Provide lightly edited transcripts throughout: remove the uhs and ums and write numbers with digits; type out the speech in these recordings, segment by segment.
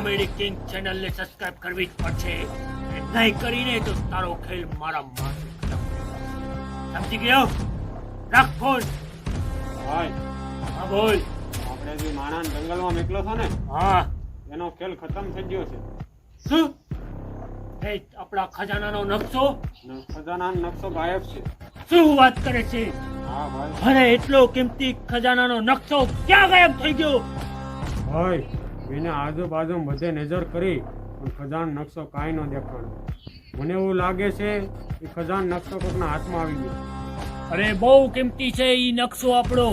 Comedy king ચેનલને subscribe કરવી જ પડશે. નહીં કરીને તો તારો ખેલ મારા માથે ખતમ. સમજી ગયો? રાખ ફોન. ભાઈ હા બોલ. આપણે જે માણસ જંગલમાં મોકલો છો ને, હા એનો ખેલ ખતમ થઈ ગયો છે. શું? એ આપણા ખજાનાનો નકશો? ખજાનાનો નકશો ગાયબ છે. શું વાત કરે છે? હા ભાઈ. અરે એટલો કિંમતી ખજાનાનો નકશો ક્યાં ગાયબ થઈ ગયો? ભાઈ એને આજુબાજુ બધે નજર કરી પણ ખજાન નકશો કાંઈ ન દેખાણો. મને એવું લાગે છે કે ખજાન નકશો કોઈકના હાથમાં આવી ગયો. અરે બહુ કિંમતી છે ઈ નકશો આપણો.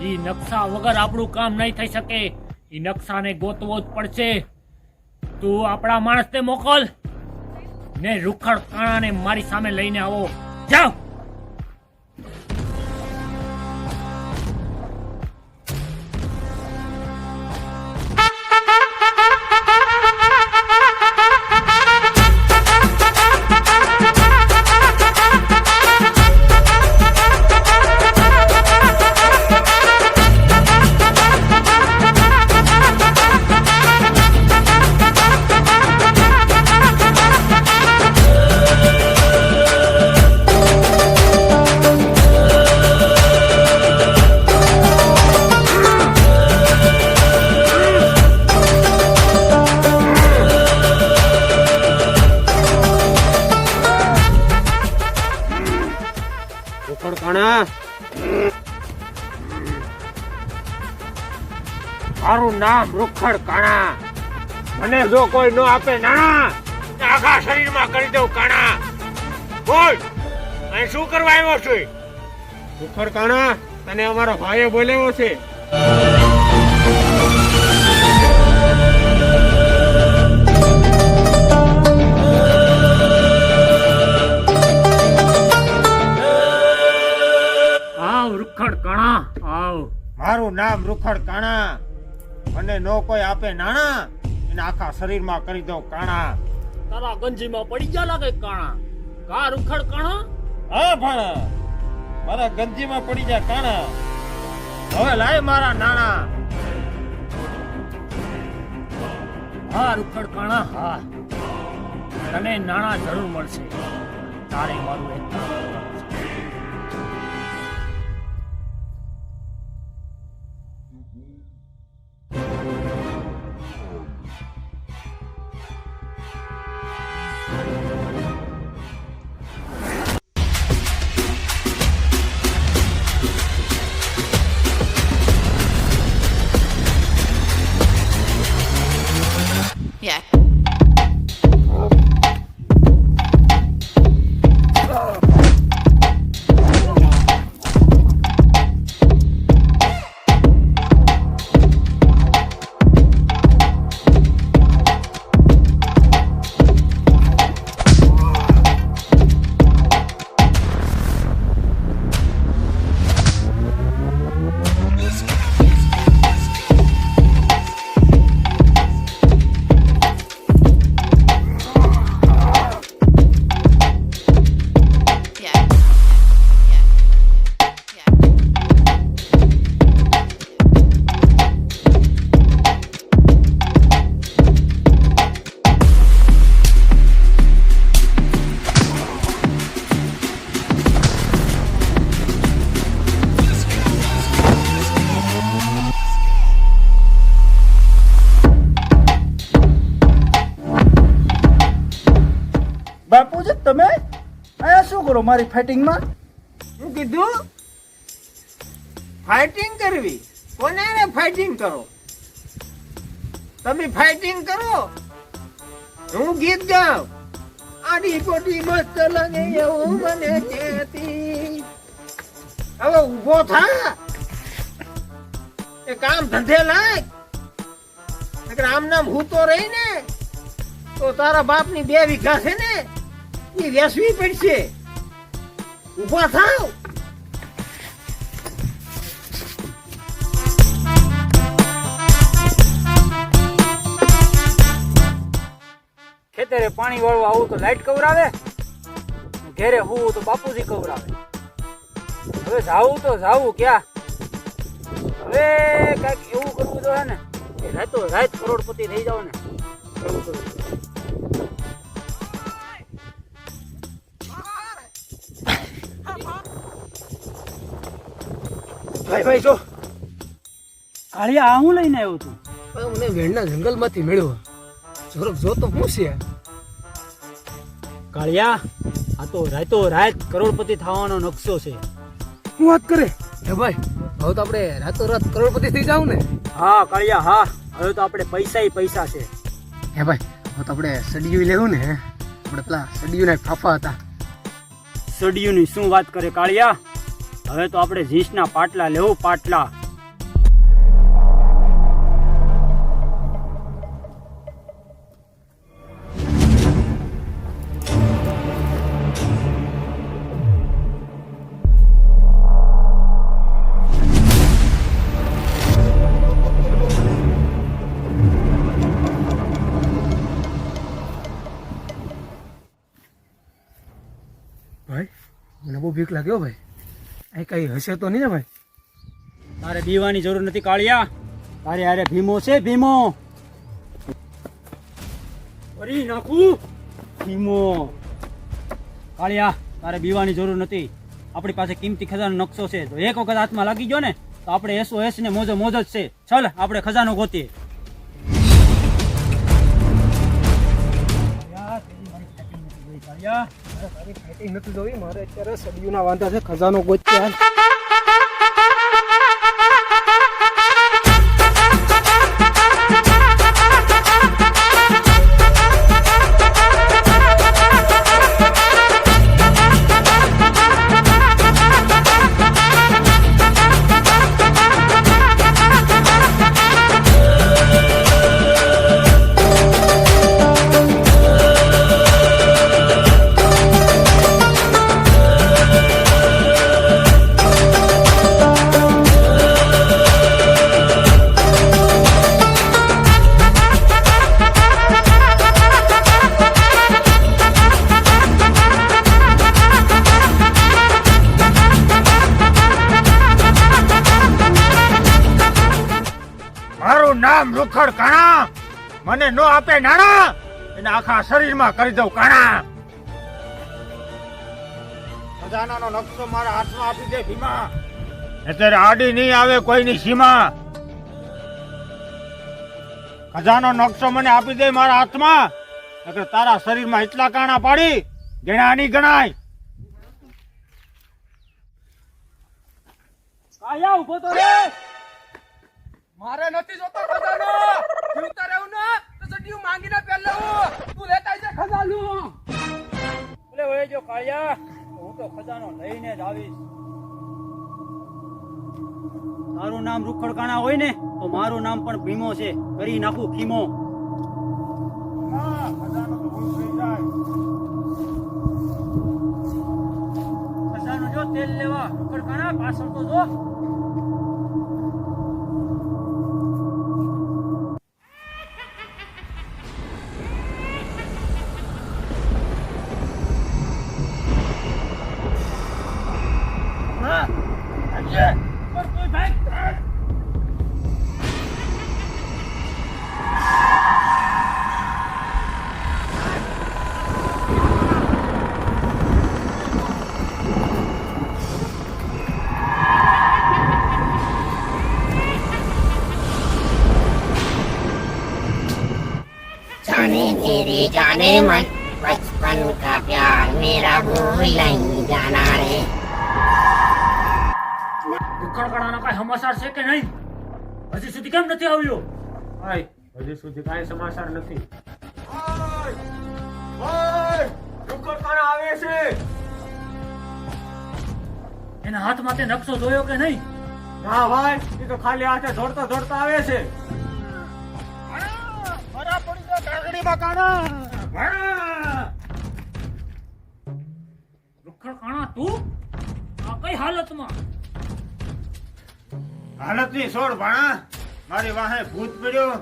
ઈ નકશા વગર આપણું કામ નહીં થઈ શકે. ઈ નકશાને ગોતવો જ પડશે. તું આપણા માણસને મોકલ ને રૂખડ કાણાને મારી સામે લઈને આવો. જાઓ. મારું નામ રૂખડ કાણા. મને જો કોઈ ન આપે નાણા, આખા શરીરમાં કરી દઉં કાણા. બોલ, અહીં શું કરવા આવ્યો છું? રૂખડ કાણા, તને અમારો ભાઈએ બોલાવ્યો છે. આવ રૂખડ કાણા, આવ. મારું નામ રૂખડ કાણા. મને નો કોઈ આપે નાણા, એને આખા શરીરમાં કરી દઉં કાણા. તારા ગંજીમાં પડી જા લાગે કાણા. કા રૂખડ કાણા? હા ભાણા, મારા ગંજીમાં પડી જાય કાણા. હવે લાય મારા નાણા. હા રૂખડ કાણા, હા. તને નાણા જરૂર મળશે. તારે મારું એક કામ કરવું છે. Yeah. બાપુજી તમે અહીંયા શું કરો મારી ફાઇટિંગમાં? શું કીધું? ફાઇટિંગ કરવી? કોને ફાઇટિંગ કરો? તમે ફાઇટિંગ કરો, હું ગીત ગાઉં. આડી પોટી મસ્ત લાગે એવું મને કહેતી. હવે ઊભો થા, એ કામ ધંધે લાગ. આમ નામ હું તો રહી ને તો તારા બાપની 2 વીઘા છે ને એ વેચવી પડશે. ઊભા થાવ. ખેતરે પાણી વાળવા આવું તો લાઈટ કવરાવે, ઘેરે હું તો બાપુજી કવરાવે. હવે જાવું તો જાવું ક્યાં? હવે કઈક એવું કરવું જોઈએ ને રાતો રાત કરોડપતિ થઈ જાવ ને. ભાઈ ભાઈ જો કાળિયા આ હું લઈને આવ્યો છું. મને વેણના જંગલમાંથી મળ્યો. જોરક જો તો હું છે. કાળિયા આ તો રાતો રાત કરોડપતિ થવાનો નકશો છે. હું વાત કરે હે ભાઈ, હવે તો આપણે રાતોરાત કરોડપતિ થઈ જાવ ને. હા કાળિયા હા, હવે તો આપણે પૈસા છે. હે ભાઈ, હવે તો આપણે સડિયું લેવું ને. આપણે પેલા સડિયુંના ફાફા હતા. સડિયુંની શું વાત કરે કાળિયા, હવે તો આપણે જીસના પાટલા લેવું, પાટલા. ભાઈ મને બહુ બીક લાગ્યો ભાઈ. અહીં કઈ હશે તો નહીં ને ભાઈ? તારે બીવાની જરૂર નથી કાળિયા, તારે હારે ભીમો છે, ભીમો. અરે નાખું ભીમો. કાળિયા તારે બીવાની જરૂર નથી, આપણી પાસે કિંમતી ખજાનો નકશો છે. તો એક વખત હાથમાં લાગી ગયો ને તો આપણે SOS ને મોજ જ છે. ચાલ આપણે ખજાનો ગોતીએ. ફાઇટિંગ નથી જોઈ મારે. અત્યારે સડિયુંના વાંધા છે, ખજાનો ગોત્યા. મારું નામ રૂખડ કાણા. મને નો આપે નાણા, એને આખા શરીરમાં કરી દઉં કાણા. ખજાનાનો નકશો મારા હાથમાં આપી દે ભીમા, અત્યારે આડી નહીં આવે કોઈની સીમા. ખજાનો નકશો મને આપી દે મારા હાથમાં, નકર તારા શરીરમાં એટલા કાણા પાડી ગણા નહીં ગણાય. કાળિયા ઉભો તો રે. મારે નથી જોતો ખજાનો. જીવતા રહેવું ને તો સડિયું માંગીને પહેલા તું લેતા છે ખજાનો. ભલે વળે જો કાળિયા, હું તો ખજાનો લઈને જ આવીશ. તારું નામ રૂખડકાણા હોય ને તો મારું નામ પણ ભીમો છે. કરી નાખું ખીમો. ખજાનો તો ભૂલ થઈ જાય. ખજાનો જો તેલ લેવા રૂખડકાણા પાછળ તો જો. जाने तेरे जाने मन बचपन का प्यार मेरा भूल नहीं जाना रे. ઉખડકણાના કઈ સમાચાર છે કે નહીં? હજી સુધી કેમ નથી આવ્યો? ભાઈ હજી સુધી કાંઈ સમાચાર નથી. રૂખડ કાણા આવે છે. એના હાથમાં તે નકશો જોયો કે નહીં? ના ભાઈ, એ તો ખાલી હાથે દોડતા દોડતા આવે છે. મારા પડી ગયા કાગડીમાં કાણા. ઉખડકણા તું આ કઈ હાલતમાં? હાલત ની છોડ ભાણા, મારી વાહે ભૂત પડ્યો.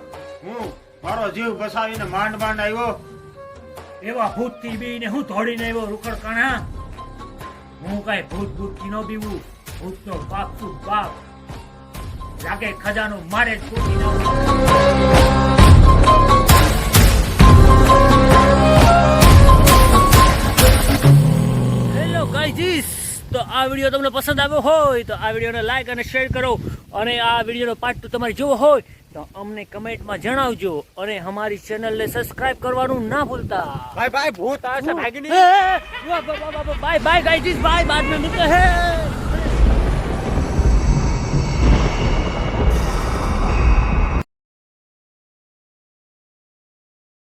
હું મારો જીવ બસાવીને માંડ માંડ આવ્યો. એવા ભૂત થી બીને હું દોડીને આવ્યો રૂખડકણા. હું કઈ ભૂત થી નો બીવું. ભૂત નો બાપ તું બાપ. લાગે ખજાનો મારે જ તૂટી નાખો. ગાઈઝ તો આ વિડીયો તમને પસંદ આવ્યો હોય તો આ વિડીયોને લાઈક અને શેર કરો અને આ વિડીયોનો પાર્ટ 2 તમારે જોવો હોય તો અમને કમેન્ટમાં જણાવજો અને અમારી ચેનલને સબસ્ક્રાઇબ કરવાનું ના ભૂલતા ભાઈ ભાઈ ભૂત આવે છે ભાગી બાય બાય ગાઈઝ બાય બાદ में मिलते हैं